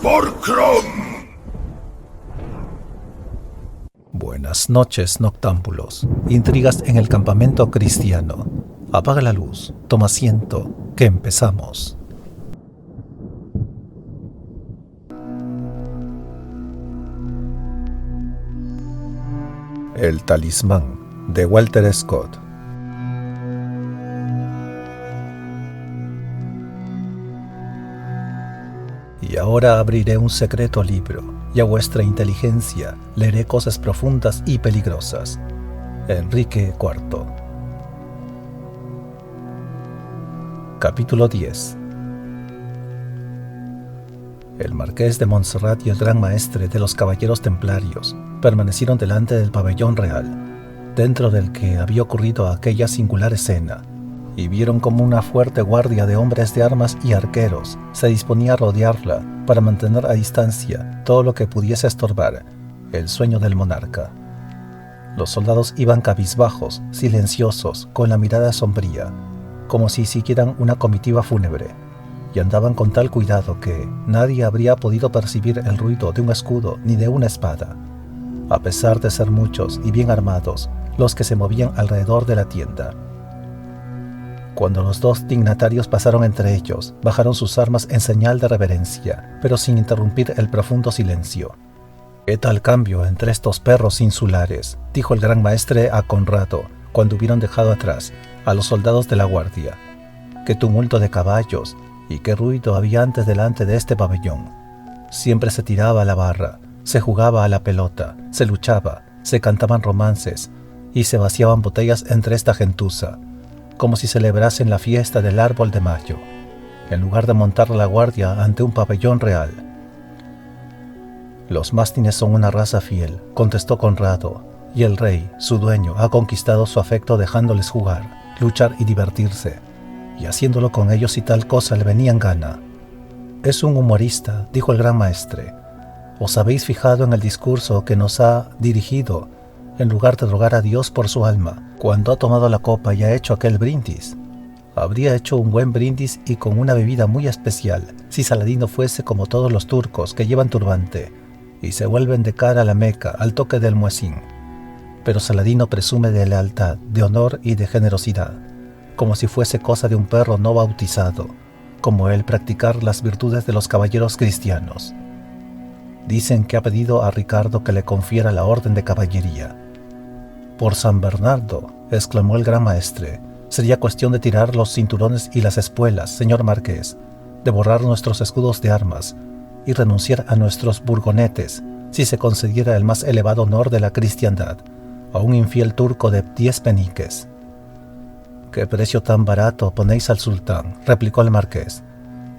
¡Por Crom! Buenas noches, noctámbulos. Intrigas en el campamento cristiano. Apaga la luz, toma asiento, que empezamos. El talismán, de Walter Scott. Y ahora abriré un secreto libro, y a vuestra inteligencia leeré cosas profundas y peligrosas. Enrique IV. Capítulo 10. El marqués de Montserrat y el gran maestre de los caballeros templarios permanecieron delante del pabellón real, dentro del que había ocurrido aquella singular escena, y vieron como una fuerte guardia de hombres de armas y arqueros se disponía a rodearla para mantener a distancia todo lo que pudiese estorbar el sueño del monarca. Los soldados iban cabizbajos, silenciosos, con la mirada sombría, como si siguieran una comitiva fúnebre, y andaban con tal cuidado que nadie habría podido percibir el ruido de un escudo ni de una espada, a pesar de ser muchos y bien armados los que se movían alrededor de la tienda. Cuando los dos dignatarios pasaron entre ellos, bajaron sus armas en señal de reverencia, pero sin interrumpir el profundo silencio. «¿Qué tal cambio entre estos perros insulares?», dijo el gran maestre a Conrado, cuando hubieron dejado atrás a los soldados de la guardia. «Qué tumulto de caballos y qué ruido había antes delante de este pabellón. Siempre se tiraba a la barra, se jugaba a la pelota, se luchaba, se cantaban romances y se vaciaban botellas entre esta gentuza, como si celebrasen la fiesta del árbol de mayo, en lugar de montar la guardia ante un pabellón real». «Los mástines son una raza fiel», contestó Conrado, «y el rey, su dueño, ha conquistado su afecto dejándoles jugar, luchar y divertirse, y haciéndolo con ellos si tal cosa le venía en gana». «Es un humorista», dijo el gran maestre. «¿Os habéis fijado en el discurso que nos ha dirigido, en lugar de rogar a Dios por su alma, cuando ha tomado la copa y ha hecho aquel brindis? Habría hecho un buen brindis y con una bebida muy especial si Saladino fuese como todos los turcos que llevan turbante y se vuelven de cara a la Meca al toque del muezín. Pero Saladino presume de lealtad, de honor y de generosidad, como si fuese cosa de un perro no bautizado, como él practicar las virtudes de los caballeros cristianos. Dicen que ha pedido a Ricardo que le confiera la orden de caballería». «Por San Bernardo», exclamó el gran maestre, «sería cuestión de tirar los cinturones y las espuelas, señor marqués, de borrar nuestros escudos de armas y renunciar a nuestros burgonetes si se concediera el más elevado honor de la cristiandad a un infiel turco de 10 peniques». «¿Qué precio tan barato ponéis al sultán?», replicó el marqués.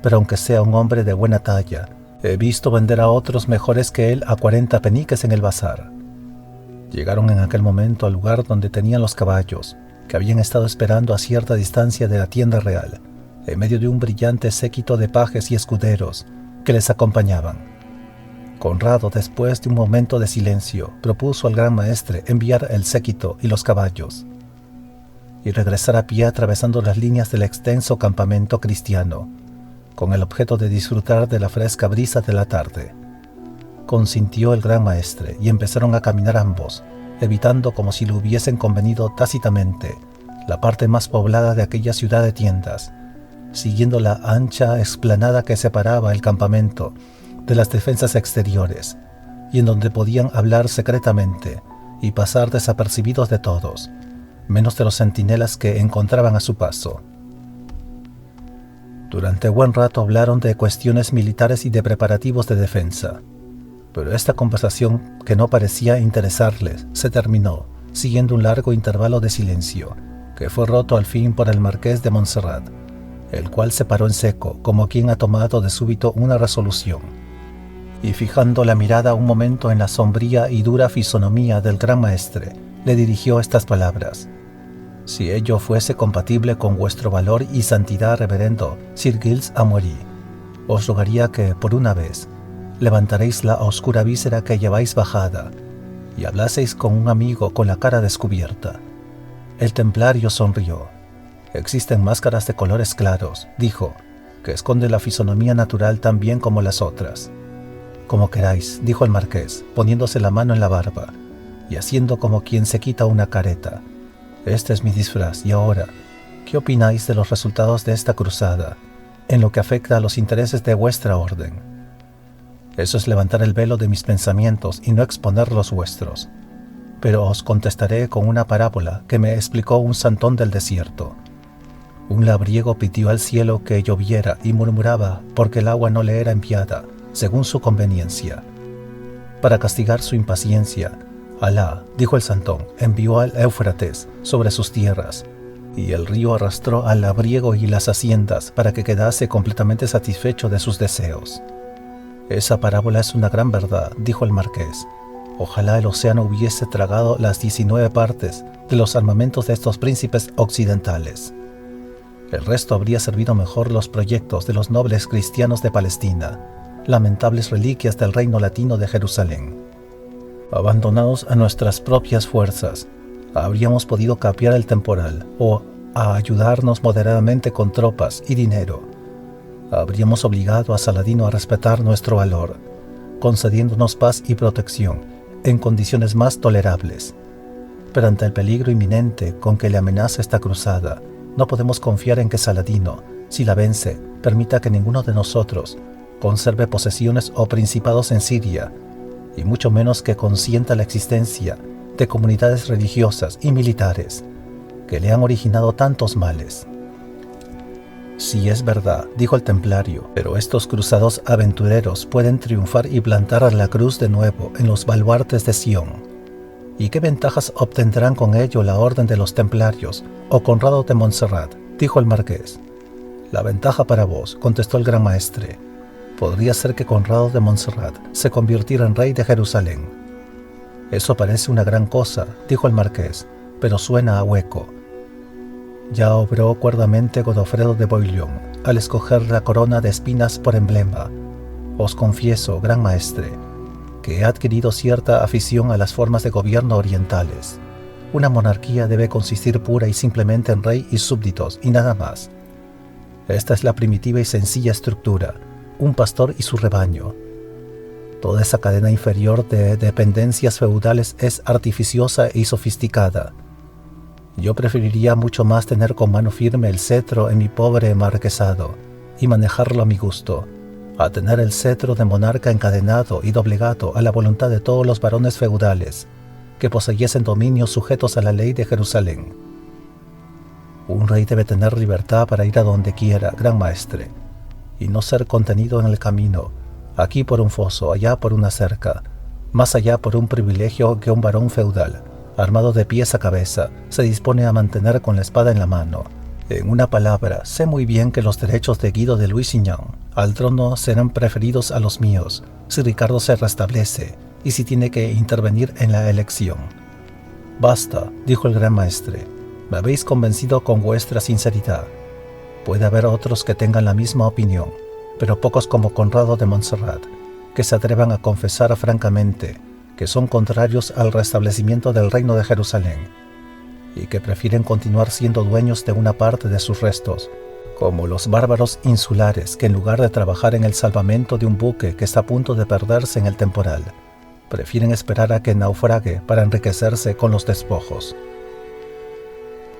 «Pero aunque sea un hombre de buena talla, he visto vender a otros mejores que él a 40 peniques en el bazar». Llegaron en aquel momento al lugar donde tenían los caballos, que habían estado esperando a cierta distancia de la tienda real, en medio de un brillante séquito de pajes y escuderos que les acompañaban. Conrado, después de un momento de silencio, propuso al gran maestre enviar el séquito y los caballos, y regresar a pie atravesando las líneas del extenso campamento cristiano, con el objeto de disfrutar de la fresca brisa de la tarde. Consintió el gran maestre y empezaron a caminar ambos, evitando como si lo hubiesen convenido tácitamente la parte más poblada de aquella ciudad de tiendas, siguiendo la ancha explanada que separaba el campamento de las defensas exteriores y en donde podían hablar secretamente y pasar desapercibidos de todos, menos de los centinelas que encontraban a su paso. Durante buen rato hablaron de cuestiones militares y de preparativos de defensa, pero esta conversación, que no parecía interesarles, se terminó, siguiendo un largo intervalo de silencio, que fue roto al fin por el marqués de Montserrat, el cual se paró en seco, como quien ha tomado de súbito una resolución, y fijando la mirada un momento en la sombría y dura fisonomía del gran maestre, le dirigió estas palabras: «Si ello fuese compatible con vuestro valor y santidad, reverendo Sir Giles Amory, os rogaría que, por una vez, levantaréis la oscura víscera que lleváis bajada y hablaseis con un amigo con la cara descubierta». El templario sonrió. «Existen máscaras de colores claros», dijo, «que esconden la fisonomía natural tan bien como las otras, Como queráis, dijo el marqués, poniéndose la mano en la barba y haciendo como quien se quita una careta. Este es mi disfraz, y ahora, ¿qué opináis de los resultados de esta cruzada, en lo que afecta a los intereses de vuestra orden? Eso es levantar el velo de mis pensamientos y no exponer los vuestros. Pero os contestaré con una parábola que me explicó un santón del desierto. Un labriego pidió al cielo que lloviera y murmuraba porque el agua no le era enviada, según su conveniencia. Para castigar su impaciencia, Alá, dijo el santón, envió al Éufrates sobre sus tierras, y el río arrastró al labriego y las haciendas para que quedase completamente satisfecho de sus deseos. Esa parábola es una gran verdad, dijo el marqués. Ojalá el océano hubiese tragado las 19 partes de los armamentos de estos príncipes occidentales. El resto habría servido mejor los proyectos de los nobles cristianos de Palestina, lamentables reliquias del reino latino de Jerusalén. Abandonados a nuestras propias fuerzas, habríamos podido capear el temporal o a ayudarnos moderadamente con tropas y dinero. Habríamos obligado a Saladino a respetar nuestro valor, concediéndonos paz y protección en condiciones más tolerables. Pero ante el peligro inminente con que le amenaza esta cruzada, no podemos confiar en que Saladino, si la vence, permita que ninguno de nosotros conserve posesiones o principados en Siria, y mucho menos que consienta la existencia de comunidades religiosas y militares que le han originado tantos males. Sí, es verdad, dijo el templario, pero estos cruzados aventureros pueden triunfar y plantar la cruz de nuevo en los baluartes de Sion. ¿Y qué ventajas obtendrán con ello la orden de los templarios o Conrado de Montserrat?, dijo el marqués. La ventaja para vos, contestó el gran maestre. Podría ser que Conrado de Montserrat se convirtiera en rey de Jerusalén. Eso parece una gran cosa, dijo el marqués, pero suena a hueco. Ya obró cuerdamente Godofredo de Bouillon al escoger la corona de espinas por emblema. Os confieso, gran maestre, que he adquirido cierta afición a las formas de gobierno orientales. Una monarquía debe consistir pura y simplemente en rey y súbditos y nada más. Esta es la primitiva y sencilla estructura, un pastor y su rebaño. Toda esa cadena inferior de dependencias feudales es artificiosa y sofisticada. Yo preferiría mucho más tener con mano firme el cetro en mi pobre marquesado y manejarlo a mi gusto, a tener el cetro de monarca encadenado y doblegado a la voluntad de todos los varones feudales que poseyesen dominios sujetos a la ley de Jerusalén. Un rey debe tener libertad para ir a donde quiera, gran maestre, y no ser contenido en el camino, aquí por un foso, allá por una cerca, más allá por un privilegio que un varón feudal, armado de pies a cabeza, se dispone a mantener con la espada en la mano. En una palabra, sé muy bien que los derechos de Guido de Lusignan al trono serán preferidos a los míos, si Ricardo se restablece y si tiene que intervenir en la elección. Basta, dijo el gran maestre, me habéis convencido con vuestra sinceridad. Puede haber otros que tengan la misma opinión, pero pocos como Conrado de Montserrat, que se atrevan a confesar francamente que son contrarios al restablecimiento del reino de Jerusalén y que prefieren continuar siendo dueños de una parte de sus restos, como los bárbaros insulares que en lugar de trabajar en el salvamento de un buque que está a punto de perderse en el temporal, prefieren esperar a que naufrague para enriquecerse con los despojos.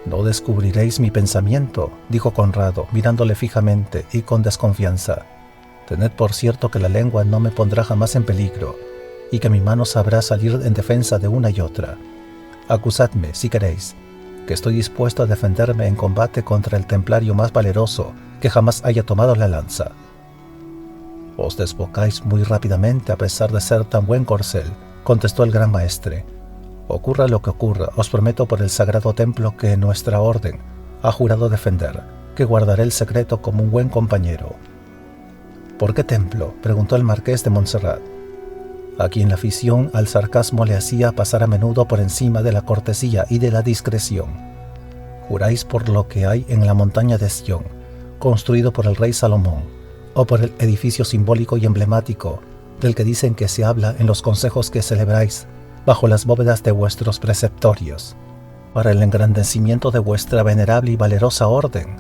«No descubriréis mi pensamiento», dijo Conrado, mirándole fijamente y con desconfianza. «Tened por cierto que la lengua no me pondrá jamás en peligro, y que mi mano sabrá salir en defensa de una y otra. Acusadme, si queréis, que estoy dispuesto a defenderme en combate contra el templario más valeroso que jamás haya tomado la lanza». «Os desbocáis muy rápidamente a pesar de ser tan buen corcel», contestó el gran maestre. «Ocurra lo que ocurra, os prometo por el sagrado templo que nuestra orden ha jurado defender, que guardaré el secreto como un buen compañero». «¿Por qué templo?», preguntó el marqués de Montserrat, a quien la afición al sarcasmo le hacía pasar a menudo por encima de la cortesía y de la discreción. «¿Juráis por lo que hay en la montaña de Sión, construido por el rey Salomón, o por el edificio simbólico y emblemático del que dicen que se habla en los consejos que celebráis bajo las bóvedas de vuestros preceptorios, para el engrandecimiento de vuestra venerable y valerosa orden?»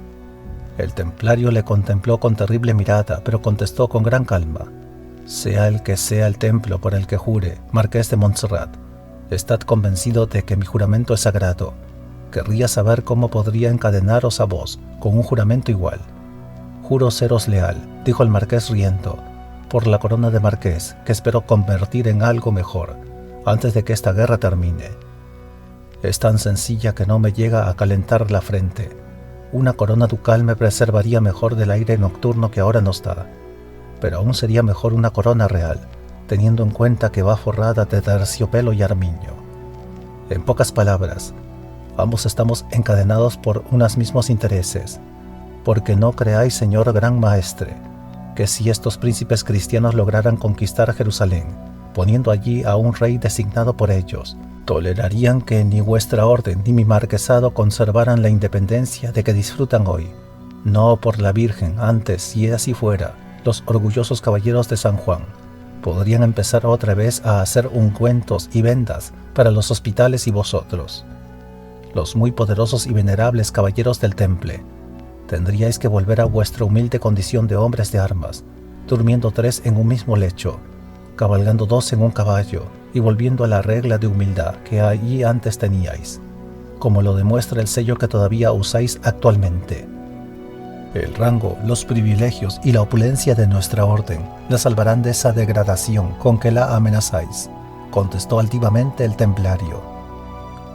El templario le contempló con terrible mirada, pero contestó con gran calma: Sea el que sea el templo por el que jure, Marqués de Montserrat, estad convencido de que mi juramento es sagrado. Querría saber cómo podría encadenaros a vos con un juramento igual. Juro seros leal, dijo el marqués riendo, por la corona de marqués que espero convertir en algo mejor antes de que esta guerra termine. Es tan sencilla que no me llega a calentar la frente. Una corona ducal me preservaría mejor del aire nocturno que ahora nos da, pero aún sería mejor una corona real, teniendo en cuenta que va forrada de terciopelo y armiño. En pocas palabras, ambos estamos encadenados por unos mismos intereses, porque no creáis, señor gran maestre, que si estos príncipes cristianos lograran conquistar Jerusalén, poniendo allí a un rey designado por ellos, tolerarían que ni vuestra orden ni mi marquesado conservaran la independencia de que disfrutan hoy. No por la Virgen, antes, si así fuera, los orgullosos caballeros de San Juan podrían empezar otra vez a hacer ungüentos y vendas para los hospitales y vosotros, los muy poderosos y venerables caballeros del Temple, tendríais que volver a vuestra humilde condición de hombres de armas, durmiendo 3 en un mismo lecho, cabalgando 2 en un caballo y volviendo a la regla de humildad que allí antes teníais, como lo demuestra el sello que todavía usáis actualmente. El rango, los privilegios y la opulencia de nuestra orden la salvarán de esa degradación con que la amenazáis, contestó altivamente el templario.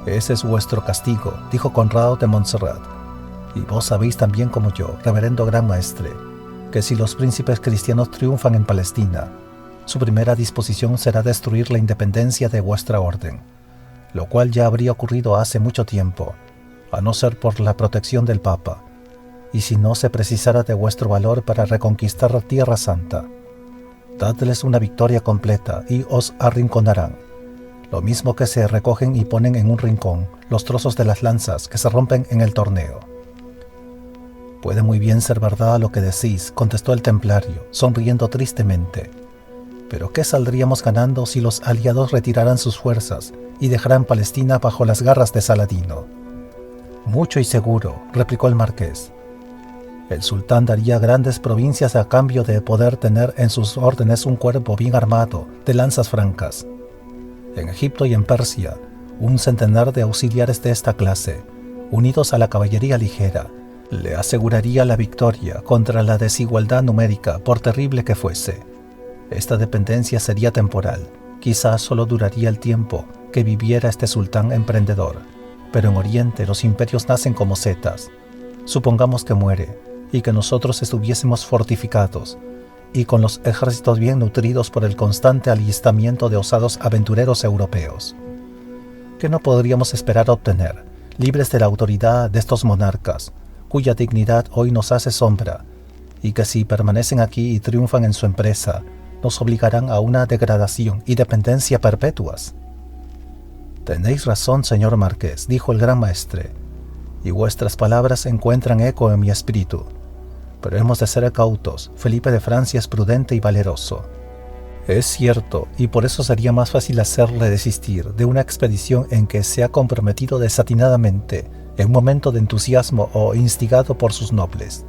Ese es vuestro castigo, dijo Conrado de Montserrat, y vos sabéis también como yo, reverendo gran maestre, que si los príncipes cristianos triunfan en Palestina, su primera disposición será destruir la independencia de vuestra orden, lo cual ya habría ocurrido hace mucho tiempo, a no ser por la protección del Papa, y si no se precisara de vuestro valor para reconquistar Tierra Santa. Dadles una victoria completa y os arrinconarán, lo mismo que se recogen y ponen en un rincón los trozos de las lanzas que se rompen en el torneo. Puede muy bien ser verdad lo que decís, contestó el templario, sonriendo tristemente. Pero ¿qué saldríamos ganando si los aliados retiraran sus fuerzas y dejaran Palestina bajo las garras de Saladino? Mucho y seguro, replicó el marqués. El sultán daría grandes provincias a cambio de poder tener en sus órdenes un cuerpo bien armado de lanzas francas. En Egipto y en Persia, un centenar de auxiliares de esta clase, unidos a la caballería ligera, le aseguraría la victoria contra la desigualdad numérica, por terrible que fuese. Esta dependencia sería temporal, quizás solo duraría el tiempo que viviera este sultán emprendedor, pero en Oriente los imperios nacen como setas. Supongamos que muere, y que nosotros estuviésemos fortificados, y con los ejércitos bien nutridos por el constante alistamiento de osados aventureros europeos. ¿Qué no podríamos esperar obtener, libres de la autoridad de estos monarcas, cuya dignidad hoy nos hace sombra, y que si permanecen aquí y triunfan en su empresa, nos obligarán a una degradación y dependencia perpetuas? Tenéis razón, señor marqués, dijo el gran maestre, y vuestras palabras encuentran eco en mi espíritu. Pero hemos de ser cautos. Felipe de Francia es prudente y valeroso. Es cierto, y por eso sería más fácil hacerle desistir de una expedición en que se ha comprometido desatinadamente en un momento de entusiasmo o instigado por sus nobles.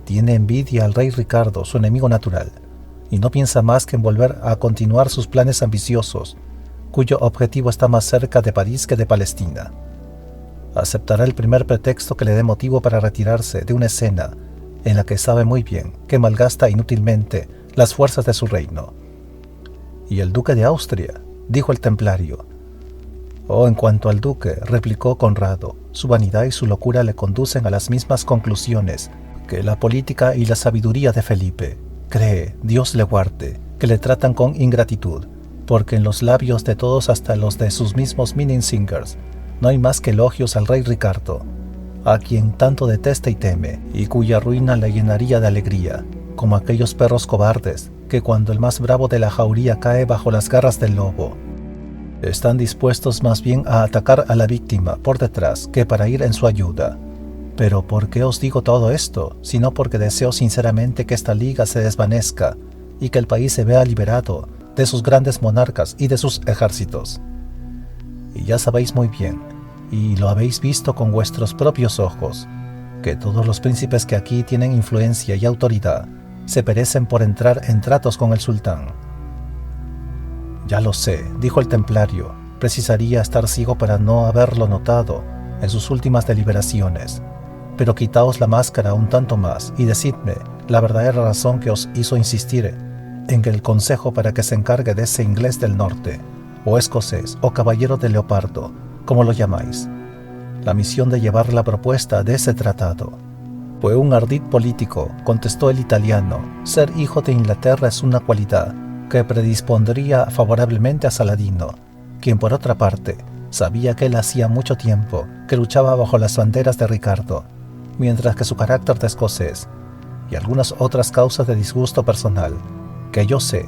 Tiene envidia al rey Ricardo, su enemigo natural, y no piensa más que en volver a continuar sus planes ambiciosos, cuyo objetivo está más cerca de París que de Palestina. Aceptará el primer pretexto que le dé motivo para retirarse de una escena en la que sabe muy bien que malgasta inútilmente las fuerzas de su reino. ¿Y el duque de Austria?, dijo el templario. Oh, en cuanto al duque, replicó Conrado, su vanidad y su locura le conducen a las mismas conclusiones que la política y la sabiduría de Felipe. Cree, Dios le guarde, que le tratan con ingratitud, porque en los labios de todos, hasta los de sus mismos Minnesingers, no hay más que elogios al rey Ricardo, a quien tanto detesta y teme, y cuya ruina le llenaría de alegría, como aquellos perros cobardes que cuando el más bravo de la jauría cae bajo las garras del lobo, están dispuestos más bien a atacar a la víctima por detrás que para ir en su ayuda. Pero ¿por qué os digo todo esto? Sino porque deseo sinceramente que esta liga se desvanezca y que el país se vea liberado de sus grandes monarcas y de sus ejércitos. Y ya sabéis muy bien, y lo habéis visto con vuestros propios ojos, que todos los príncipes que aquí tienen influencia y autoridad se perecen por entrar en tratos con el sultán. Ya lo sé, dijo el templario, precisaría estar ciego para no haberlo notado en sus últimas deliberaciones. Pero quitaos la máscara un tanto más y decidme la verdadera razón que os hizo insistir en que el consejo para que se encargue de ese inglés del norte, o escocés, o caballero de leopardo, como lo llamáis, la misión de llevar la propuesta de ese tratado. Fue un ardid político, contestó el italiano. Ser hijo de Inglaterra es una cualidad que predispondría favorablemente a Saladino, quien por otra parte sabía que él hacía mucho tiempo que luchaba bajo las banderas de Ricardo, mientras que su carácter de escocés y algunas otras causas de disgusto personal, que yo sé,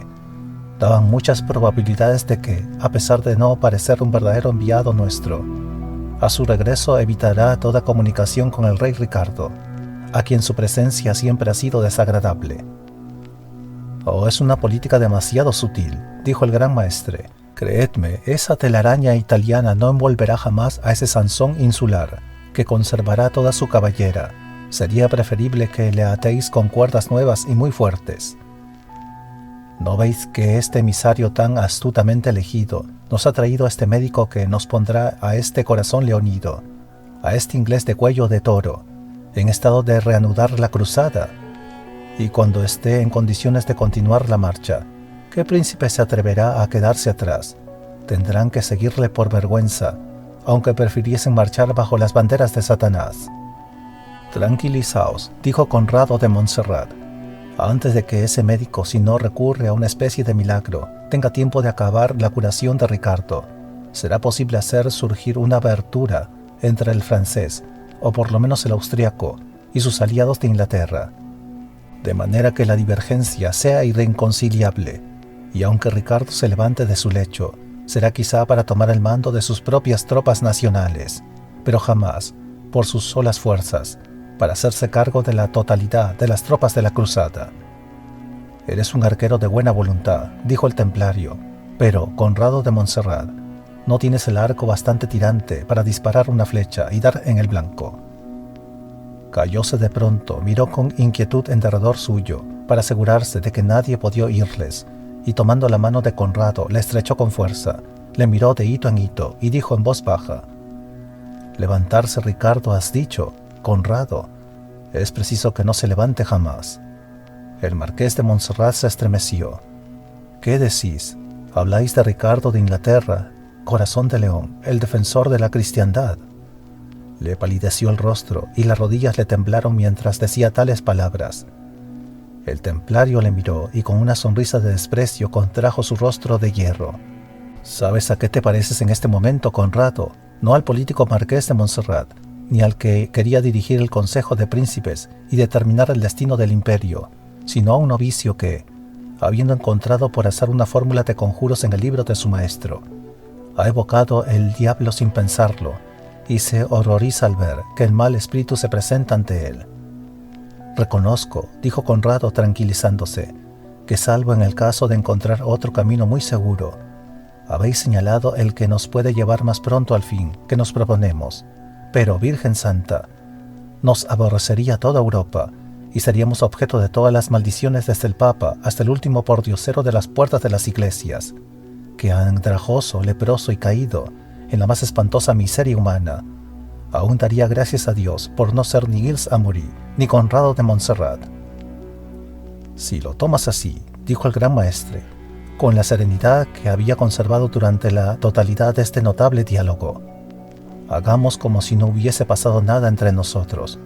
daban muchas probabilidades de que, a pesar de no parecer un verdadero enviado nuestro, a su regreso evitará toda comunicación con el rey Ricardo, a quien su presencia siempre ha sido desagradable. «Oh, es una política demasiado sutil», dijo el gran maestre. «Creedme, esa telaraña italiana no envolverá jamás a ese Sansón insular, que conservará toda su cabellera. Sería preferible que le atéis con cuerdas nuevas y muy fuertes. ¿No veis que este emisario tan astutamente elegido nos ha traído a este médico que nos pondrá a este corazón leonido, a este inglés de cuello de toro, en estado de reanudar la cruzada? Y cuando esté en condiciones de continuar la marcha, ¿qué príncipe se atreverá a quedarse atrás? Tendrán que seguirle por vergüenza, aunque prefiriesen marchar bajo las banderas de Satanás». «Tranquilizaos», dijo Conrado de Montserrat, «antes de que ese médico, si no recurre a una especie de milagro, tenga tiempo de acabar la curación de Ricardo, será posible hacer surgir una abertura entre el francés, o por lo menos el austriaco, y sus aliados de Inglaterra, de manera que la divergencia sea irreconciliable, y aunque Ricardo se levante de su lecho, será quizá para tomar el mando de sus propias tropas nacionales, pero jamás, por sus solas fuerzas, para hacerse cargo de la totalidad de las tropas de la cruzada». «Eres un arquero de buena voluntad», dijo el templario, «pero, Conrado de Montserrat, no tienes el arco bastante tirante para disparar una flecha y dar en el blanco». Callóse de pronto, miró con inquietud en derredor suyo, para asegurarse de que nadie podía oírles, y tomando la mano de Conrado, la estrechó con fuerza, le miró de hito en hito y dijo en voz baja: «Levantarse, Ricardo, has dicho. Conrado, es preciso que no se levante jamás». El marqués de Montserrat se estremeció. «¿Qué decís? Habláis de Ricardo de Inglaterra, corazón de león, el defensor de la cristiandad». Le palideció el rostro y las rodillas le temblaron mientras decía tales palabras. El templario le miró y con una sonrisa de desprecio contrajo su rostro de hierro. «¿Sabes a qué te pareces en este momento, Conrado? No al político marqués de Montserrat, ni al que quería dirigir el consejo de príncipes y determinar el destino del imperio, sino a un novicio que, habiendo encontrado por azar una fórmula de conjuros en el libro de su maestro, ha evocado el diablo sin pensarlo y se horroriza al ver que el mal espíritu se presenta ante él». «Reconozco», dijo Conrado tranquilizándose, «que salvo en el caso de encontrar otro camino muy seguro, habéis señalado el que nos puede llevar más pronto al fin que nos proponemos. Pero, Virgen Santa, nos aborrecería toda Europa y seríamos objeto de todas las maldiciones desde el Papa hasta el último pordiosero de las puertas de las iglesias, que andrajoso, leproso y caído en la más espantosa miseria humana, aún daría gracias a Dios por no ser ni Giles Amaury ni Conrado de Montserrat». «Si lo tomas así», dijo el gran maestre, con la serenidad que había conservado durante la totalidad de este notable diálogo, «hagamos como si no hubiese pasado nada entre nosotros,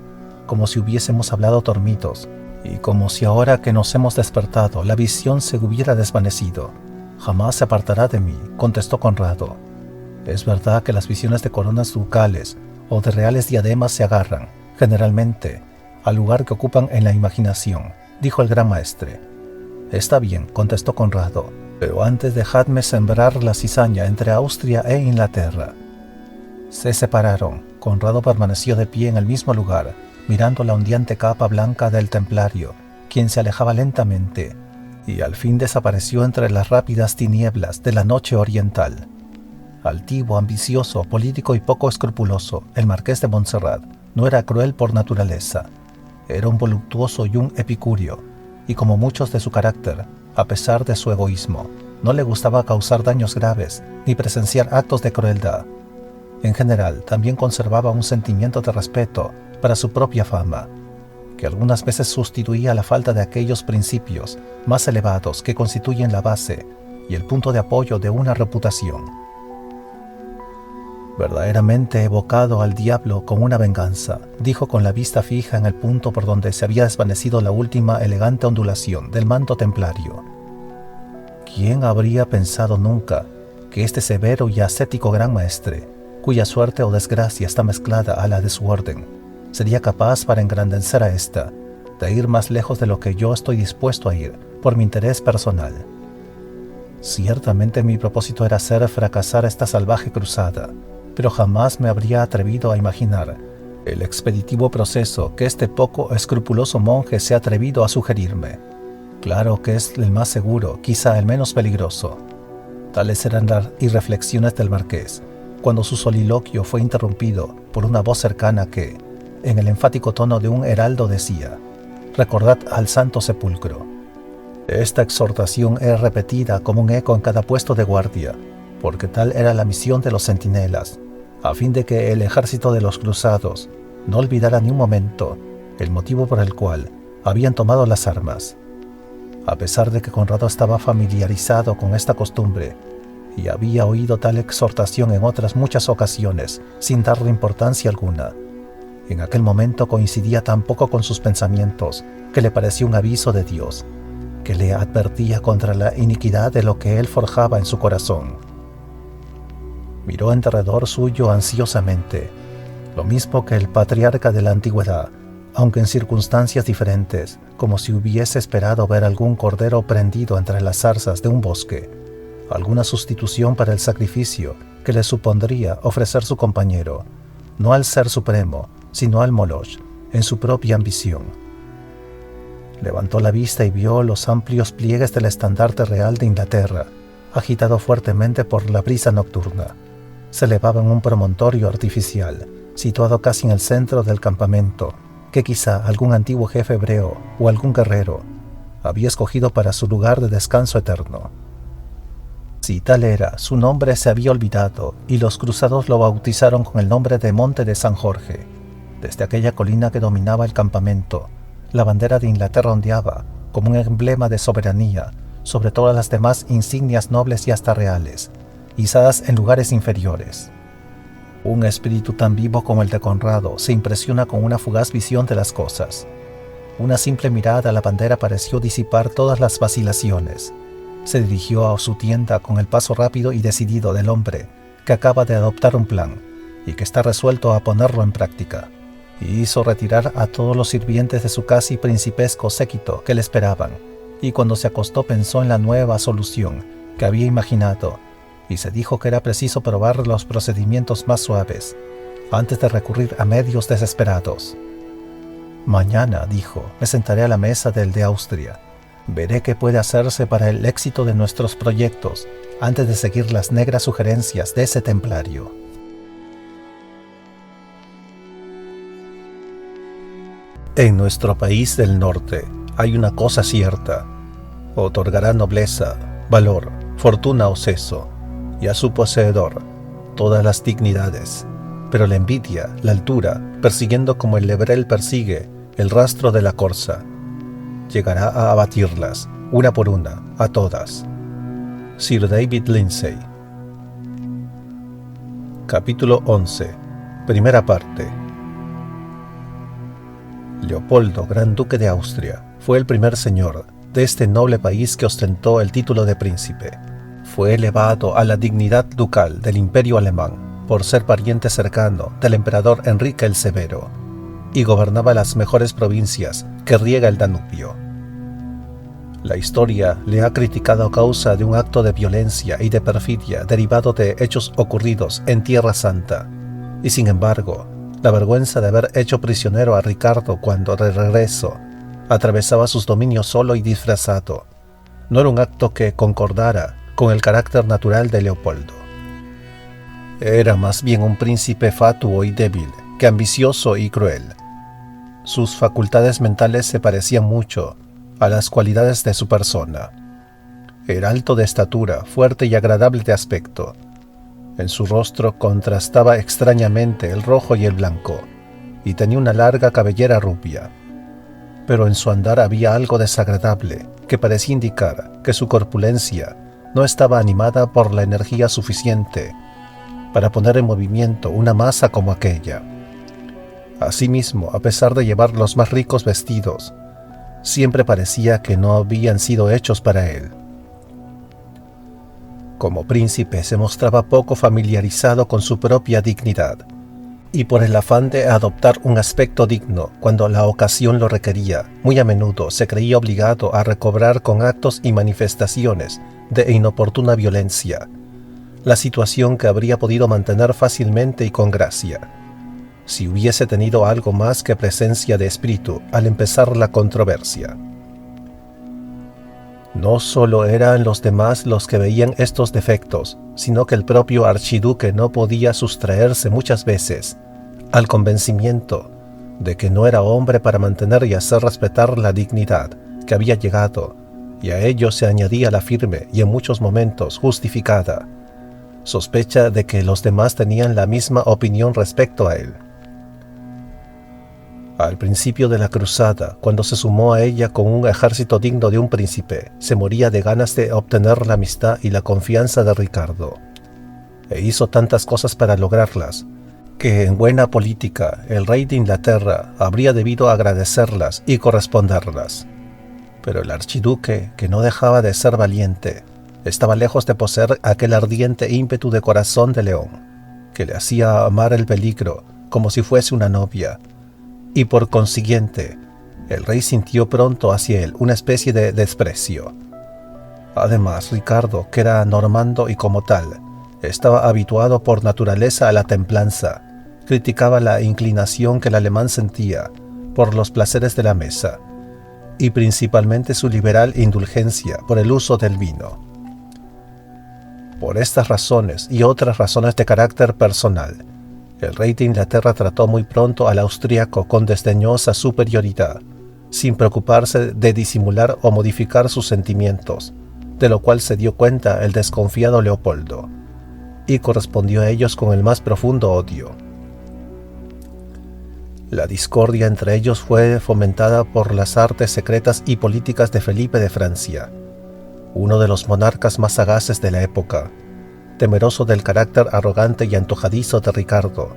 como si hubiésemos hablado dormidos, y como si ahora que nos hemos despertado la visión se hubiera desvanecido. Jamás se apartará de mí», contestó Conrado. «Es verdad que las visiones de coronas ducales o de reales diademas se agarran, generalmente, al lugar que ocupan en la imaginación», dijo el gran maestre. «Está bien», contestó Conrado, «pero antes dejadme sembrar la cizaña entre Austria e Inglaterra». Se separaron. Conrado permaneció de pie en el mismo lugar, mirando la ondeante capa blanca del templario, quien se alejaba lentamente, y al fin desapareció entre las rápidas tinieblas de la noche oriental. Altivo, ambicioso, político y poco escrupuloso, el marqués de Montserrat no era cruel por naturaleza. Era un voluptuoso y un epicúreo, y como muchos de su carácter, a pesar de su egoísmo, no le gustaba causar daños graves ni presenciar actos de crueldad. En general, también conservaba un sentimiento de respeto para su propia fama, que algunas veces sustituía la falta de aquellos principios más elevados que constituyen la base y el punto de apoyo de una reputación. Verdaderamente he evocado al diablo con una venganza, dijo con la vista fija en el punto por donde se había desvanecido la última elegante ondulación del manto templario. ¿Quién habría pensado nunca que este severo y ascético gran maestre, cuya suerte o desgracia está mezclada a la de su orden, sería capaz para engrandecer a esta, de ir más lejos de lo que yo estoy dispuesto a ir por mi interés personal? Ciertamente mi propósito era hacer fracasar esta salvaje cruzada, pero jamás me habría atrevido a imaginar el expeditivo proceso que este poco escrupuloso monje se ha atrevido a sugerirme. Claro que es el más seguro, quizá el menos peligroso. Tales eran las irreflexiones del marqués, cuando su soliloquio fue interrumpido por una voz cercana que, en el enfático tono de un heraldo, decía: «Recordad al Santo Sepulcro». Esta exhortación es repetida como un eco en cada puesto de guardia, porque tal era la misión de los centinelas, a fin de que el ejército de los cruzados no olvidara ni un momento el motivo por el cual habían tomado las armas. A pesar de que Conrado estaba familiarizado con esta costumbre y había oído tal exhortación en otras muchas ocasiones sin darle importancia alguna, en aquel momento coincidía tan poco con sus pensamientos que le pareció un aviso de Dios, que le advertía contra la iniquidad de lo que él forjaba en su corazón. Miró en derredor suyo ansiosamente, lo mismo que el patriarca de la antigüedad, aunque en circunstancias diferentes, como si hubiese esperado ver algún cordero prendido entre las zarzas de un bosque, alguna sustitución para el sacrificio que le supondría ofrecer su compañero, no al Ser Supremo, sino al Moloch, en su propia ambición. Levantó la vista y vio los amplios pliegues del estandarte real de Inglaterra, agitado fuertemente por la brisa nocturna. Se elevaba en un promontorio artificial, situado casi en el centro del campamento, que quizá algún antiguo jefe hebreo o algún guerrero había escogido para su lugar de descanso eterno. Si tal era, su nombre se había olvidado y los cruzados lo bautizaron con el nombre de Monte de San Jorge. Desde aquella colina que dominaba el campamento, la bandera de Inglaterra ondeaba como un emblema de soberanía sobre todas las demás insignias nobles y hasta reales, izadas en lugares inferiores. Un espíritu tan vivo como el de Conrado se impresiona con una fugaz visión de las cosas. Una simple mirada a la bandera pareció disipar todas las vacilaciones. Se dirigió a su tienda con el paso rápido y decidido del hombre que acaba de adoptar un plan y que está resuelto a ponerlo en práctica, y hizo retirar a todos los sirvientes de su casi principesco séquito que le esperaban, y cuando se acostó pensó en la nueva solución que había imaginado, y se dijo que era preciso probar los procedimientos más suaves, antes de recurrir a medios desesperados. «Mañana», dijo, «me sentaré a la mesa del de Austria. Veré qué puede hacerse para el éxito de nuestros proyectos, antes de seguir las negras sugerencias de ese templario». En nuestro país del norte hay una cosa cierta: otorgará nobleza, valor, fortuna o seso, y a su poseedor todas las dignidades, pero la envidia, la altura, persiguiendo como el lebrel persigue el rastro de la corza, llegará a abatirlas, una por una, a todas. Sir David Lindsay. Capítulo 11. Primera parte. Leopoldo, Gran Duque de Austria, fue el primer señor de este noble país que ostentó el título de príncipe. Fue elevado a la dignidad ducal del Imperio Alemán por ser pariente cercano del emperador Enrique el Severo, y gobernaba las mejores provincias que riega el Danubio. La historia le ha criticado a causa de un acto de violencia y de perfidia derivado de hechos ocurridos en Tierra Santa, y sin embargo, la vergüenza de haber hecho prisionero a Ricardo cuando de regreso atravesaba sus dominios solo y disfrazado no era un acto que concordara con el carácter natural de Leopoldo. Era más bien un príncipe fatuo y débil que ambicioso y cruel. Sus facultades mentales se parecían mucho a las cualidades de su persona. Era alto de estatura, fuerte y agradable de aspecto. En su rostro contrastaba extrañamente el rojo y el blanco, y tenía una larga cabellera rubia. Pero en su andar había algo desagradable que parecía indicar que su corpulencia no estaba animada por la energía suficiente para poner en movimiento una masa como aquella. Asimismo, a pesar de llevar los más ricos vestidos, siempre parecía que no habían sido hechos para él. Como príncipe se mostraba poco familiarizado con su propia dignidad, y por el afán de adoptar un aspecto digno cuando la ocasión lo requería, muy a menudo se creía obligado a recobrar con actos y manifestaciones de inoportuna violencia la situación que habría podido mantener fácilmente y con gracia, si hubiese tenido algo más que presencia de espíritu al empezar la controversia. No solo eran los demás los que veían estos defectos, sino que el propio archiduque no podía sustraerse muchas veces al convencimiento de que no era hombre para mantener y hacer respetar la dignidad que había llegado, y a ello se añadía la firme y en muchos momentos justificada sospecha de que los demás tenían la misma opinión respecto a él. Al principio de la cruzada, cuando se sumó a ella con un ejército digno de un príncipe, se moría de ganas de obtener la amistad y la confianza de Ricardo, e hizo tantas cosas para lograrlas, que en buena política el rey de Inglaterra habría debido agradecerlas y corresponderlas. Pero el archiduque, que no dejaba de ser valiente, estaba lejos de poseer aquel ardiente ímpetu de corazón de león, que le hacía amar el peligro como si fuese una novia, y por consiguiente, el rey sintió pronto hacia él una especie de desprecio. Además, Ricardo, que era normando y como tal, estaba habituado por naturaleza a la templanza, criticaba la inclinación que el alemán sentía por los placeres de la mesa, y principalmente su liberal indulgencia por el uso del vino. Por estas razones y otras razones de carácter personal, el rey de Inglaterra trató muy pronto al austríaco con desdeñosa superioridad, sin preocuparse de disimular o modificar sus sentimientos, de lo cual se dio cuenta el desconfiado Leopoldo, y correspondió a ellos con el más profundo odio. La discordia entre ellos fue fomentada por las artes secretas y políticas de Felipe de Francia, uno de los monarcas más sagaces de la época. Temeroso del carácter arrogante y antojadizo de Ricardo,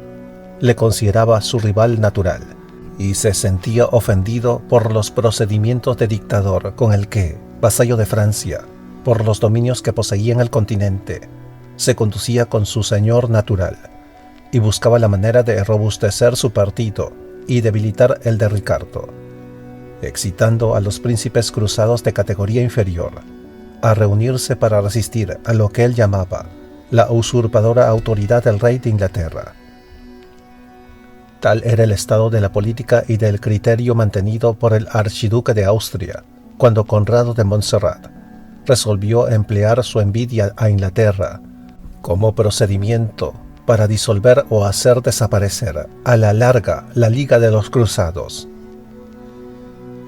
le consideraba su rival natural, y se sentía ofendido por los procedimientos de dictador con el que, vasallo de Francia, por los dominios que poseía en el continente, se conducía con su señor natural, y buscaba la manera de robustecer su partido y debilitar el de Ricardo, excitando a los príncipes cruzados de categoría inferior a reunirse para resistir a lo que él llamaba la usurpadora autoridad del rey de Inglaterra. Tal era el estado de la política y del criterio mantenido por el archiduque de Austria, cuando Conrado de Montserrat resolvió emplear su envidia a Inglaterra como procedimiento para disolver o hacer desaparecer a la larga la Liga de los Cruzados.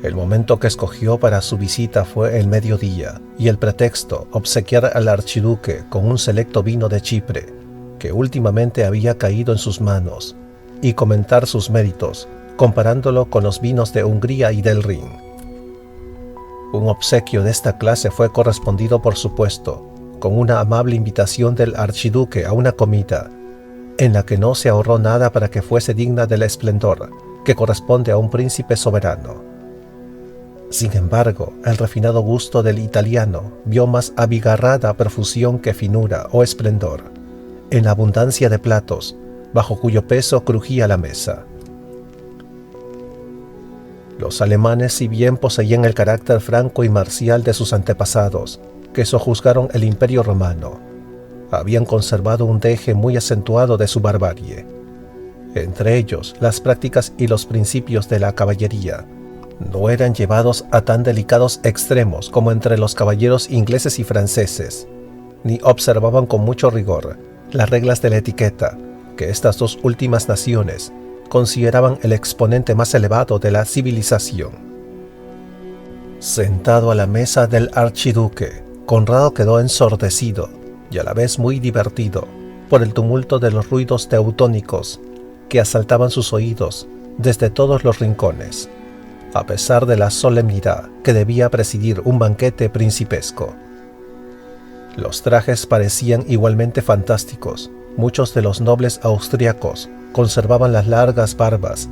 El momento que escogió para su visita fue el mediodía, y el pretexto obsequiar al archiduque con un selecto vino de Chipre, que últimamente había caído en sus manos, y comentar sus méritos, comparándolo con los vinos de Hungría y del Rin. Un obsequio de esta clase fue correspondido, por supuesto, con una amable invitación del archiduque a una comida, en la que no se ahorró nada para que fuese digna del esplendor que corresponde a un príncipe soberano. Sin embargo, el refinado gusto del italiano vio más abigarrada profusión que finura o esplendor en la abundancia de platos, bajo cuyo peso crujía la mesa. Los alemanes, si bien poseían el carácter franco y marcial de sus antepasados, que sojuzgaron el Imperio Romano, habían conservado un deje muy acentuado de su barbarie. Entre ellos, las prácticas y los principios de la caballería no eran llevados a tan delicados extremos como entre los caballeros ingleses y franceses, ni observaban con mucho rigor las reglas de la etiqueta que estas dos últimas naciones consideraban el exponente más elevado de la civilización. Sentado a la mesa del archiduque, Conrado quedó ensordecido y a la vez muy divertido por el tumulto de los ruidos teutónicos que asaltaban sus oídos desde todos los rincones, a pesar de la solemnidad que debía presidir un banquete principesco. Los trajes parecían igualmente fantásticos. Muchos de los nobles austriacos conservaban las largas barbas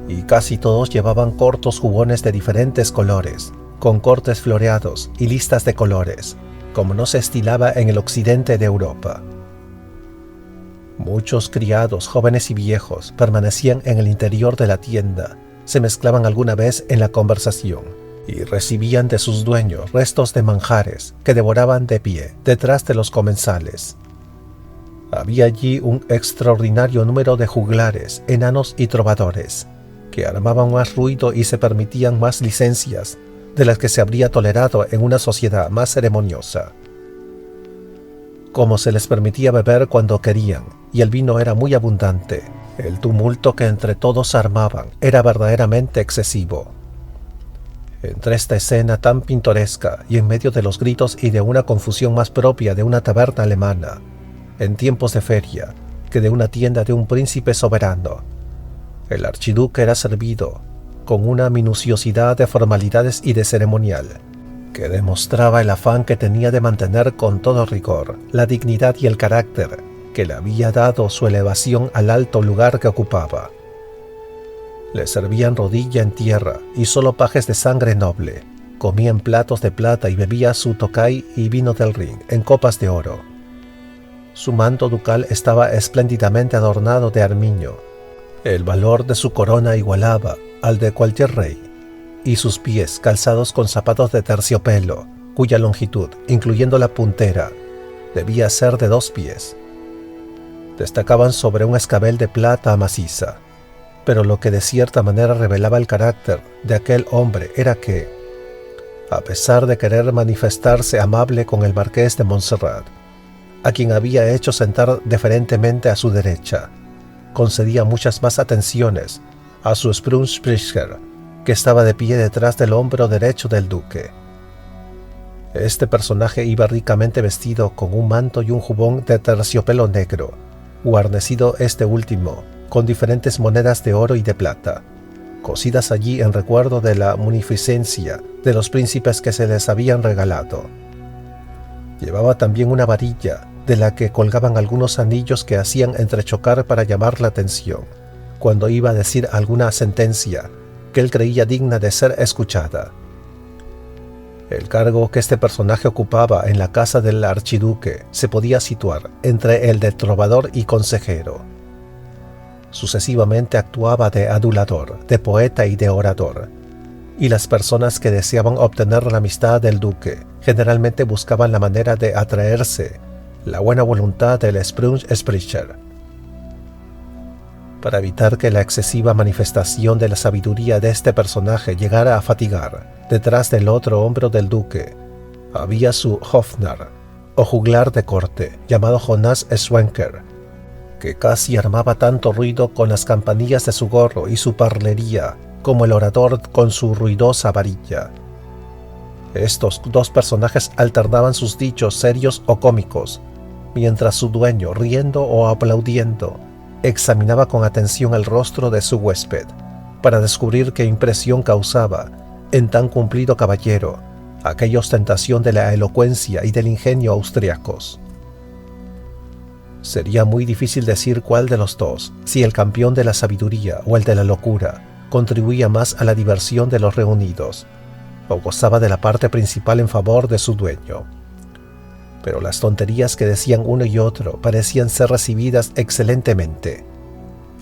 y casi todos llevaban cortos jubones de diferentes colores, con cortes floreados y listas de colores, como no se estilaba en el occidente de Europa. Muchos criados, jóvenes y viejos, permanecían en el interior de la tienda, se mezclaban alguna vez en la conversación y recibían de sus dueños restos de manjares que devoraban de pie detrás de los comensales. Había allí un extraordinario número de juglares, enanos y trovadores, que armaban más ruido y se permitían más licencias de las que se habría tolerado en una sociedad más ceremoniosa. Como se les permitía beber cuando querían, y el vino era muy abundante, el tumulto que entre todos armaban era verdaderamente excesivo. Entre esta escena tan pintoresca y en medio de los gritos y de una confusión más propia de una taberna alemana, en tiempos de feria, que de una tienda de un príncipe soberano, el archiduque era servido con una minuciosidad de formalidades y de ceremonial, que demostraba el afán que tenía de mantener con todo rigor la dignidad y el carácter que le había dado su elevación al alto lugar que ocupaba. Le servían rodilla en tierra y solo pajes de sangre noble, comía en platos de plata y bebía su Tokay y vino del Rin en copas de oro. Su manto ducal estaba espléndidamente adornado de armiño. El valor de su corona igualaba al de cualquier rey, y sus pies calzados con zapatos de terciopelo, cuya longitud, incluyendo la puntera, debía ser de 2 pies. Destacaban sobre un escabel de plata maciza, pero lo que de cierta manera revelaba el carácter de aquel hombre era que, a pesar de querer manifestarse amable con el marqués de Montserrat, a quien había hecho sentar deferentemente a su derecha, concedía muchas más atenciones a su Sprungspricher, que estaba de pie detrás del hombro derecho del duque. Este personaje iba ricamente vestido con un manto y un jubón de terciopelo negro, guarnecido este último con diferentes monedas de oro y de plata, cosidas allí en recuerdo de la munificencia de los príncipes que se les habían regalado. Llevaba también una varilla, de la que colgaban algunos anillos que hacían entrechocar para llamar la atención, cuando iba a decir alguna sentencia que él creía digna de ser escuchada. El cargo que este personaje ocupaba en la casa del archiduque se podía situar entre el de trovador y consejero. Sucesivamente actuaba de adulador, de poeta y de orador, y las personas que deseaban obtener la amistad del duque generalmente buscaban la manera de atraerse la buena voluntad del Sprungspricher. Para evitar que la excesiva manifestación de la sabiduría de este personaje llegara a fatigar, detrás del otro hombro del duque, había su Hofnarr, o juglar de corte, llamado Jonas Schwenker, que casi armaba tanto ruido con las campanillas de su gorro y su parlería como el orador con su ruidosa varilla. Estos 2 personajes alternaban sus dichos serios o cómicos, mientras su dueño, riendo o aplaudiendo, examinaba con atención el rostro de su huésped, para descubrir qué impresión causaba en tan cumplido caballero aquella ostentación de la elocuencia y del ingenio austriacos. Sería muy difícil decir cuál de los 2, si el campeón de la sabiduría o el de la locura, contribuía más a la diversión de los reunidos, o gozaba de la parte principal en favor de su dueño. Pero las tonterías que decían uno y otro parecían ser recibidas excelentemente.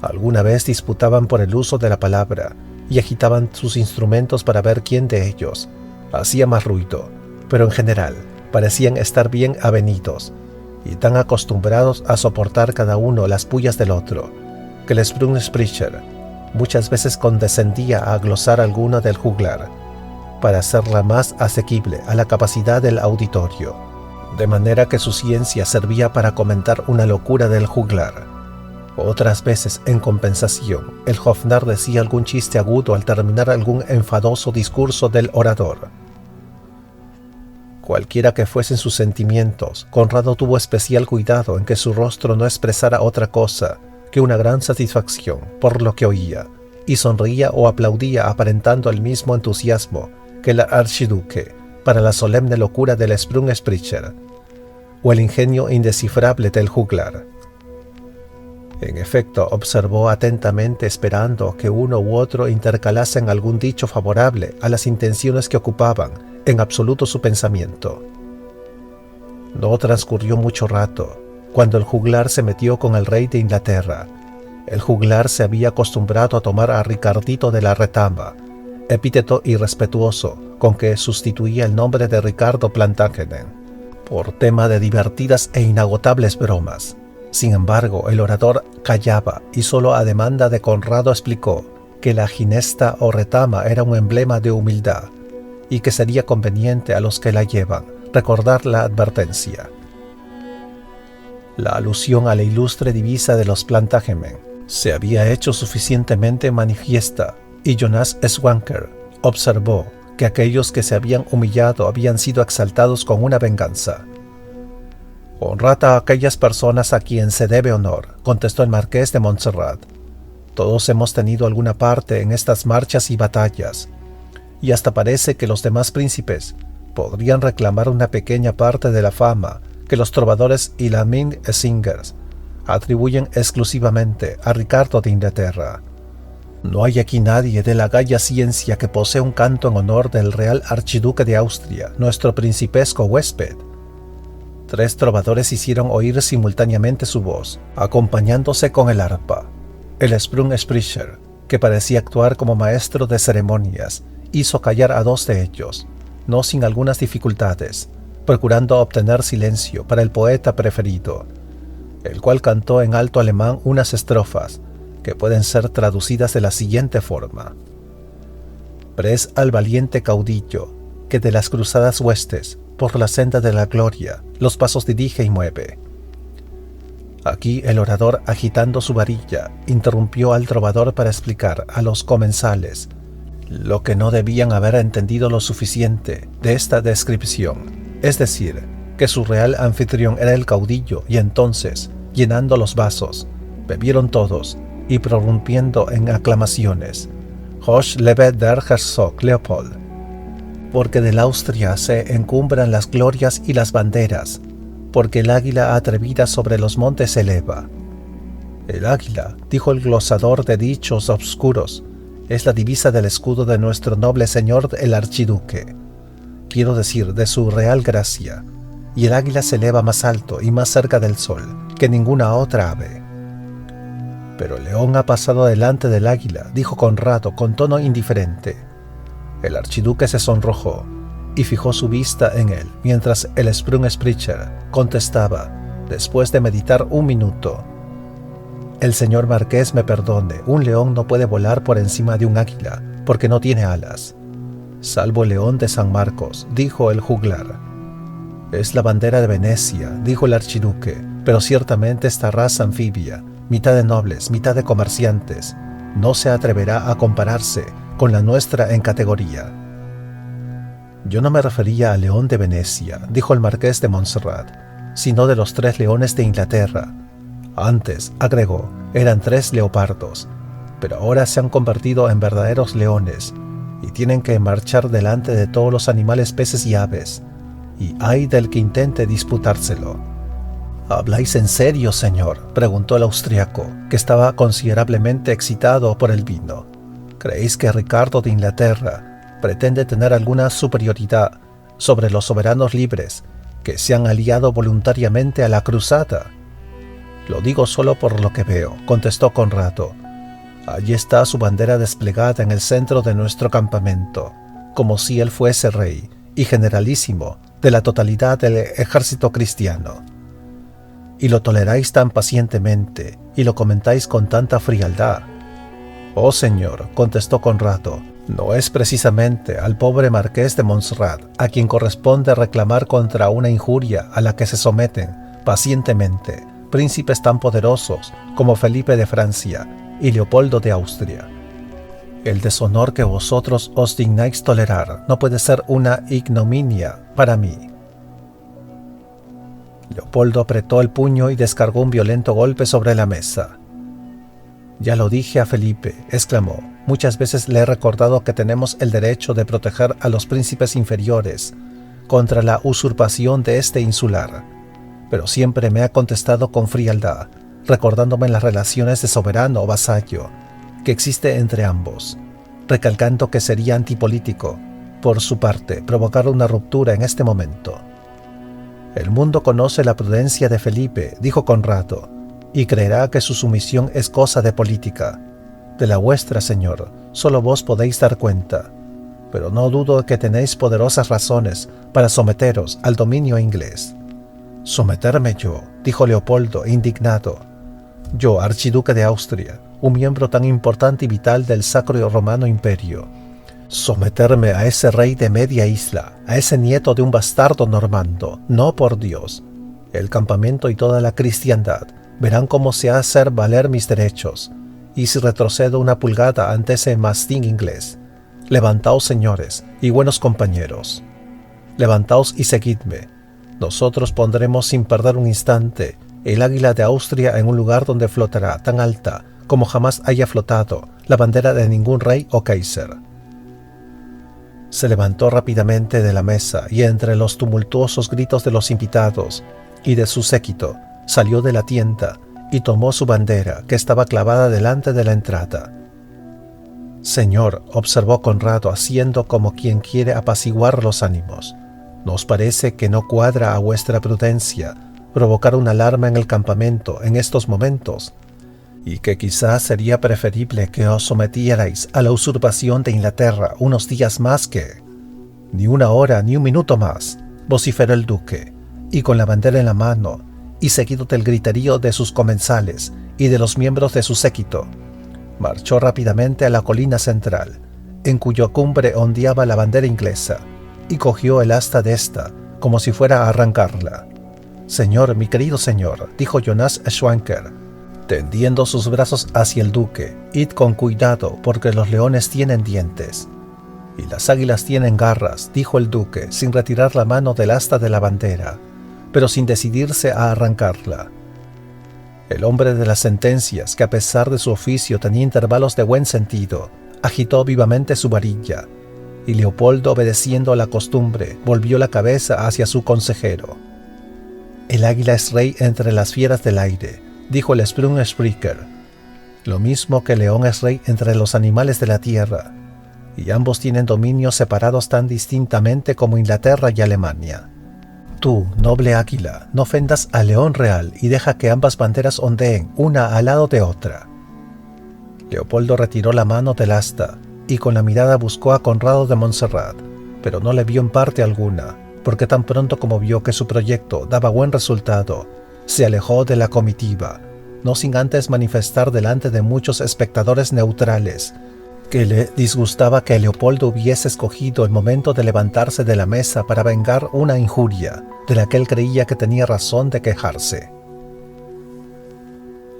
Alguna vez disputaban por el uso de la palabra y agitaban sus instrumentos para ver quién de ellos hacía más ruido, pero en general parecían estar bien avenidos y tan acostumbrados a soportar cada uno las pullas del otro, que el Sprungspricher muchas veces condescendía a glosar alguna del juglar, para hacerla más asequible a la capacidad del auditorio, de manera que su ciencia servía para comentar una locura del juglar. Otras veces, en compensación, el Hofnarr decía algún chiste agudo al terminar algún enfadoso discurso del orador, Cualquiera que fuesen sus sentimientos, Conrado tuvo especial cuidado en que su rostro no expresara otra cosa que una gran satisfacción por lo que oía, y sonreía o aplaudía aparentando el mismo entusiasmo que el archiduque para la solemne locura del Sprung-Spricher o el ingenio indescifrable del juglar. En efecto, observó atentamente esperando que uno u otro intercalasen algún dicho favorable a las intenciones que ocupaban en absoluto su pensamiento. No transcurrió mucho rato cuando el juglar se metió con el rey de Inglaterra. El juglar se había acostumbrado a tomar a Ricardito de la Retama, epíteto irrespetuoso con que sustituía el nombre de Ricardo Plantagenet, por tema de divertidas e inagotables bromas. Sin embargo, el orador callaba y solo a demanda de Conrado explicó que la ginesta o retama era un emblema de humildad y que sería conveniente a los que la llevan recordar la advertencia. La alusión a la ilustre divisa de los Plantagenet se había hecho suficientemente manifiesta y Jonas Schwanker observó que aquellos que se habían humillado habían sido exaltados con una venganza. «Honrad a aquellas personas a quien se debe honor», contestó el marqués de Montserrat. «Todos hemos tenido alguna parte en estas marchas y batallas, y hasta parece que los demás príncipes podrían reclamar una pequeña parte de la fama que los trovadores y la singers atribuyen exclusivamente a Ricardo de Inglaterra. No hay aquí nadie de la gaya ciencia que posea un canto en honor del Real Archiduque de Austria, nuestro principesco huésped». 3 trovadores hicieron oír simultáneamente su voz, acompañándose con el arpa. El Sprung-Spricher, que parecía actuar como maestro de ceremonias, hizo callar a 2 de ellos, no sin algunas dificultades, procurando obtener silencio para el poeta preferido, el cual cantó en alto alemán unas estrofas que pueden ser traducidas de la siguiente forma: «Pres al valiente caudillo, que de las cruzadas huestes, por la senda de la gloria, los pasos dirige y mueve». Aquí el orador, agitando su varilla, interrumpió al trovador para explicar a los comensales lo que no debían haber entendido lo suficiente de esta descripción, es decir, que su real anfitrión era el caudillo, y entonces, llenando los vasos, bebieron todos y prorrumpiendo en aclamaciones: «Hoch lebe der Herzog Leopold», porque del Austria se encumbran las glorias y las banderas, porque el águila atrevida sobre los montes se eleva. «El águila», dijo el glosador de dichos obscuros, «es la divisa del escudo de nuestro noble señor el archiduque, quiero decir, de su real gracia, y el águila se eleva más alto y más cerca del sol que ninguna otra ave». «Pero el león ha pasado delante del águila», dijo Conrado con tono indiferente. El archiduque se sonrojó y fijó su vista en él, mientras el Sprung-Spricher contestaba, después de meditar un minuto: «El señor marqués me perdone, un león no puede volar por encima de un águila, porque no tiene alas». «Salvo el león de San Marcos», dijo el juglar. «Es la bandera de Venecia», dijo el archiduque, «pero ciertamente esta raza anfibia, mitad de nobles, mitad de comerciantes, no se atreverá a compararse con la nuestra en categoría». «Yo no me refería al león de Venecia», dijo el marqués de Montserrat, «sino de los 3 leones de Inglaterra. Antes», agregó, «eran 3 leopardos, pero ahora se han convertido en verdaderos leones y tienen que marchar delante de todos los animales, peces y aves, y ay del que intente disputárselo». «¿Habláis en serio, señor?», preguntó el austriaco, que estaba considerablemente excitado por el vino. «¿Creéis que Ricardo de Inglaterra pretende tener alguna superioridad sobre los soberanos libres que se han aliado voluntariamente a la cruzada?» «Lo digo solo por lo que veo», contestó Conrado. «Allí está su bandera desplegada en el centro de nuestro campamento, como si él fuese rey y generalísimo de la totalidad del ejército cristiano. Y lo toleráis tan pacientemente y lo comentáis con tanta frialdad». «Oh señor», contestó Conrado, «no es precisamente al pobre marqués de Montserrat a quien corresponde reclamar contra una injuria a la que se someten pacientemente príncipes tan poderosos como Felipe de Francia y Leopoldo de Austria. El deshonor que vosotros os dignáis tolerar no puede ser una ignominia para mí, Leopoldo apretó el puño y descargó un violento golpe sobre la mesa. «Ya lo dije a Felipe», exclamó. «Muchas veces le he recordado que tenemos el derecho de proteger a los príncipes inferiores contra la usurpación de este insular. Pero siempre me ha contestado con frialdad, recordándome las relaciones de soberano o vasallo que existe entre ambos, recalcando que sería antipolítico, por su parte, provocar una ruptura en este momento». «El mundo conoce la prudencia de Felipe», dijo Conrado, «y creerá que su sumisión es cosa de política. De la vuestra, señor, solo vos podéis dar cuenta, pero no dudo que tenéis poderosas razones para someteros al dominio inglés». «¿Someterme yo?», dijo Leopoldo, indignado. «Yo, archiduque de Austria, un miembro tan importante y vital del Sacro Romano Imperio. Someterme a ese rey de media isla, a ese nieto de un bastardo normando. No, por Dios. El campamento y toda la cristiandad verán cómo se hacer valer mis derechos, y si retrocedo una pulgada ante ese mastín inglés. Levantaos, señores y buenos compañeros. Levantaos y seguidme. Nosotros pondremos sin perder un instante el águila de Austria en un lugar donde flotará tan alta como jamás haya flotado la bandera de ningún rey o kaiser». Se levantó rápidamente de la mesa y entre los tumultuosos gritos de los invitados y de su séquito salió de la tienda y tomó su bandera que estaba clavada delante de la entrada. «Señor», observó Conrado haciendo como quien quiere apaciguar los ánimos, «¿nos parece que no cuadra a vuestra prudencia provocar una alarma en el campamento en estos momentos? Y que quizás sería preferible que os sometierais a la usurpación de Inglaterra unos días más que...». «Ni una hora ni un minuto más», vociferó el duque, y con la bandera en la mano, y seguido del griterío de sus comensales y de los miembros de su séquito, marchó rápidamente a la colina central, en cuya cumbre ondeaba la bandera inglesa, y cogió el asta de esta, como si fuera a arrancarla. «Señor, mi querido señor», dijo Jonas Schwanker, tendiendo sus brazos hacia el duque, «id con cuidado, porque los leones tienen dientes». «Y las águilas tienen garras», dijo el duque, sin retirar la mano del asta de la bandera, pero sin decidirse a arrancarla. El hombre de las sentencias, que a pesar de su oficio tenía intervalos de buen sentido, agitó vivamente su varilla, y Leopoldo, obedeciendo a la costumbre, volvió la cabeza hacia su consejero. «El águila es rey entre las fieras del aire», dijo el Sprungspricker, «lo mismo que el león es rey entre los animales de la tierra, y ambos tienen dominios separados tan distintamente como Inglaterra y Alemania. Tú, noble águila, no ofendas al león real y deja que ambas banderas ondeen una al lado de otra». Leopoldo retiró la mano del asta y con la mirada buscó a Conrado de Montserrat, pero no le vio en parte alguna, porque tan pronto como vio que su proyecto daba buen resultado, se alejó de la comitiva, no sin antes manifestar delante de muchos espectadores neutrales que le disgustaba que Leopoldo hubiese escogido el momento de levantarse de la mesa para vengar una injuria de la que él creía que tenía razón de quejarse.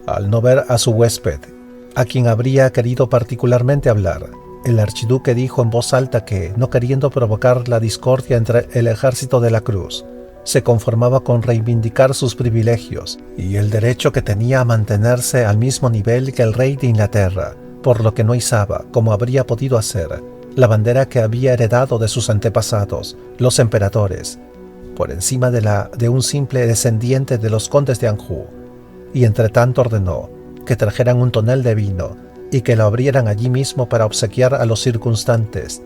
Al no ver a su huésped, a quien habría querido particularmente hablar, el archiduque dijo en voz alta que, no queriendo provocar la discordia entre el ejército de la Cruz, se conformaba con reivindicar sus privilegios y el derecho que tenía a mantenerse al mismo nivel que el rey de Inglaterra, por lo que no izaba, como habría podido hacer, la bandera que había heredado de sus antepasados, los emperadores, por encima de un simple descendiente de los condes de Anjou, y entre tanto ordenó que trajeran un tonel de vino y que lo abrieran allí mismo para obsequiar a los circunstantes,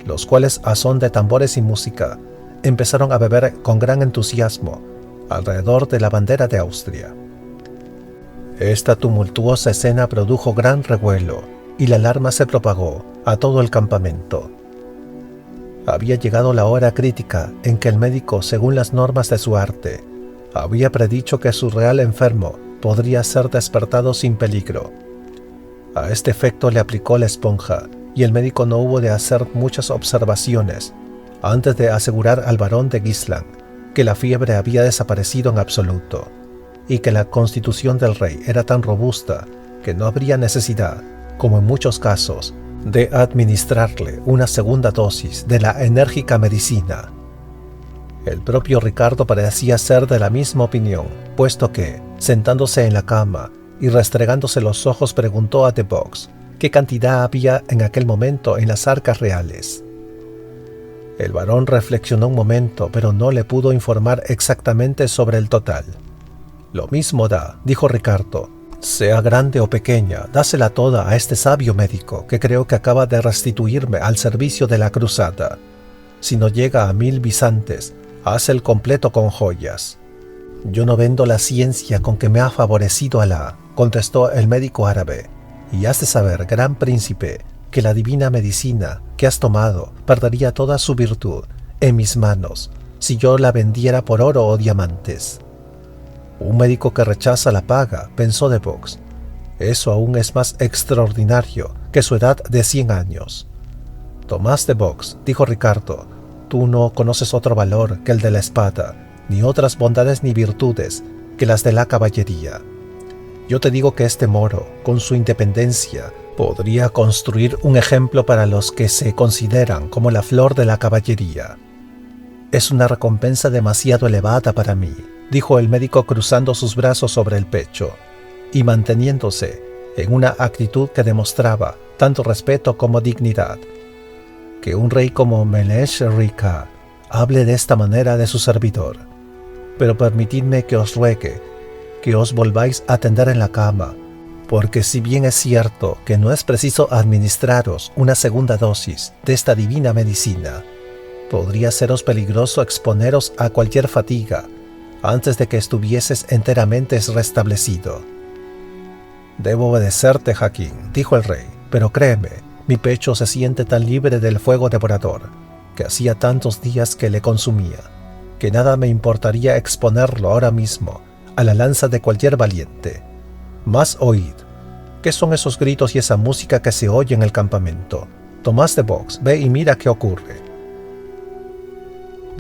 los cuales, a son de tambores y música, empezaron a beber con gran entusiasmo alrededor de la bandera de Austria. Esta tumultuosa escena produjo gran revuelo y la alarma se propagó a todo el campamento. Había llegado la hora crítica en que el médico, según las normas de su arte, había predicho que su real enfermo podría ser despertado sin peligro. A este efecto le aplicó la esponja y el médico no hubo de hacer muchas observaciones antes de asegurar al barón de Gisland que la fiebre había desaparecido en absoluto y que la constitución del rey era tan robusta que no habría necesidad, como en muchos casos, de administrarle una segunda dosis de la enérgica medicina. El propio Ricardo parecía ser de la misma opinión, puesto que, sentándose en la cama y restregándose los ojos, preguntó a The Box qué cantidad había en aquel momento en las arcas reales. El varón reflexionó un momento, pero no le pudo informar exactamente sobre el total. «Lo mismo da», dijo Ricardo, «sea grande o pequeña, dásela toda a este sabio médico que creo que acaba de restituirme al servicio de la cruzada. Si no llega a 1000 bisantes, haz el completo con joyas». «Yo no vendo la ciencia con que me ha favorecido Alá», contestó el médico árabe, «y has de saber, gran príncipe, que la divina medicina que has tomado perdería toda su virtud en mis manos si yo la vendiera por oro o diamantes». «Un médico que rechaza la paga», pensó The Box. «Eso aún es más extraordinario que su edad de 100 años. «Tomás de Box», dijo Ricardo, «tú no conoces otro valor que el de la espada, ni otras bondades ni virtudes que las de la caballería. Yo te digo que este moro, con su independencia, podría construir un ejemplo para los que se consideran como la flor de la caballería». «Es una recompensa demasiado elevada para mí», dijo el médico cruzando sus brazos sobre el pecho y manteniéndose en una actitud que demostraba tanto respeto como dignidad. «Que un rey como Melech Rika hable de esta manera de su servidor. Pero permitidme que os ruegue que os volváis a tender en la cama, porque si bien es cierto que no es preciso administraros una segunda dosis de esta divina medicina, podría seros peligroso exponeros a cualquier fatiga antes de que estuvieses enteramente restablecido». «Debo obedecerte, Hakim», dijo el rey, «pero créeme, mi pecho se siente tan libre del fuego devorador, que hacía tantos días que le consumía, que nada me importaría exponerlo ahora mismo a la lanza de cualquier valiente. Mas oíd, ¿qué son esos gritos y esa música que se oye en el campamento? Tomás de Box, ve y mira qué ocurre».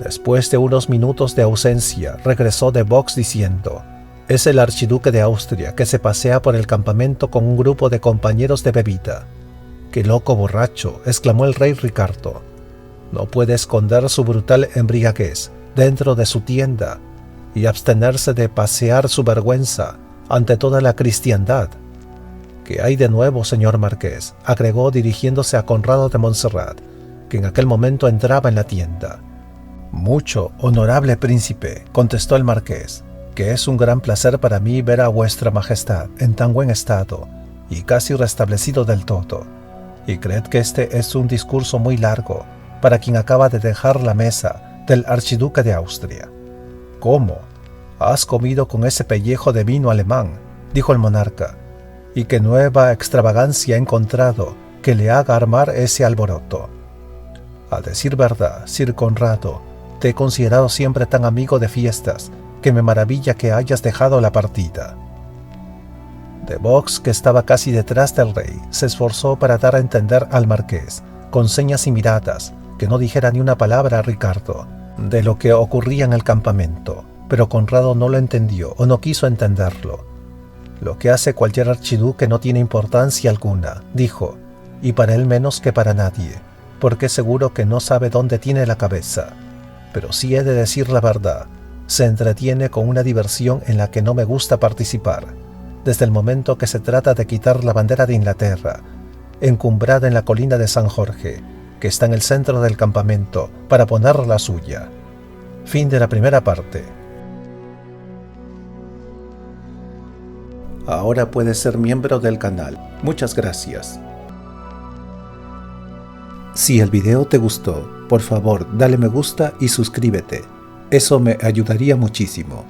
Después de unos minutos de ausencia, regresó de Box diciendo: «Es el archiduque de Austria que se pasea por el campamento con un grupo de compañeros de bebida». «¡Qué loco borracho!», exclamó el rey Ricardo. «No puede esconder su brutal embriaguez dentro de su tienda y abstenerse de pasear su vergüenza ante toda la cristiandad. ¿Qué hay de nuevo, señor marqués?», agregó dirigiéndose a Conrado de Montserrat, que en aquel momento entraba en la tienda. «Mucho, honorable príncipe», contestó el marqués, «que es un gran placer para mí ver a vuestra majestad en tan buen estado y casi restablecido del todo. Y creed que este es un discurso muy largo para quien acaba de dejar la mesa del archiduque de Austria». «¿Cómo? ¿Has comido con ese pellejo de vino alemán?», dijo el monarca. «¿Y qué nueva extravagancia ha encontrado que le haga armar ese alboroto? A decir verdad, Sir Conrado, te he considerado siempre tan amigo de fiestas que me maravilla que hayas dejado la partida». De Box, que estaba casi detrás del rey, se esforzó para dar a entender al marqués, con señas y miradas, que no dijera ni una palabra a Ricardo de lo que ocurría en el campamento, pero Conrado no lo entendió o no quiso entenderlo. «Lo que hace cualquier archiduque no tiene importancia alguna», dijo, «y para él menos que para nadie, porque seguro que no sabe dónde tiene la cabeza. Pero sí he de decir la verdad, se entretiene con una diversión en la que no me gusta participar, desde el momento que se trata de quitar la bandera de Inglaterra, encumbrada en la colina de San Jorge, que está en el centro del campamento, para poner la suya». Fin de la primera parte. Ahora puedes ser miembro del canal. Muchas gracias. Si el video te gustó, por favor dale me gusta y suscríbete. Eso me ayudaría muchísimo.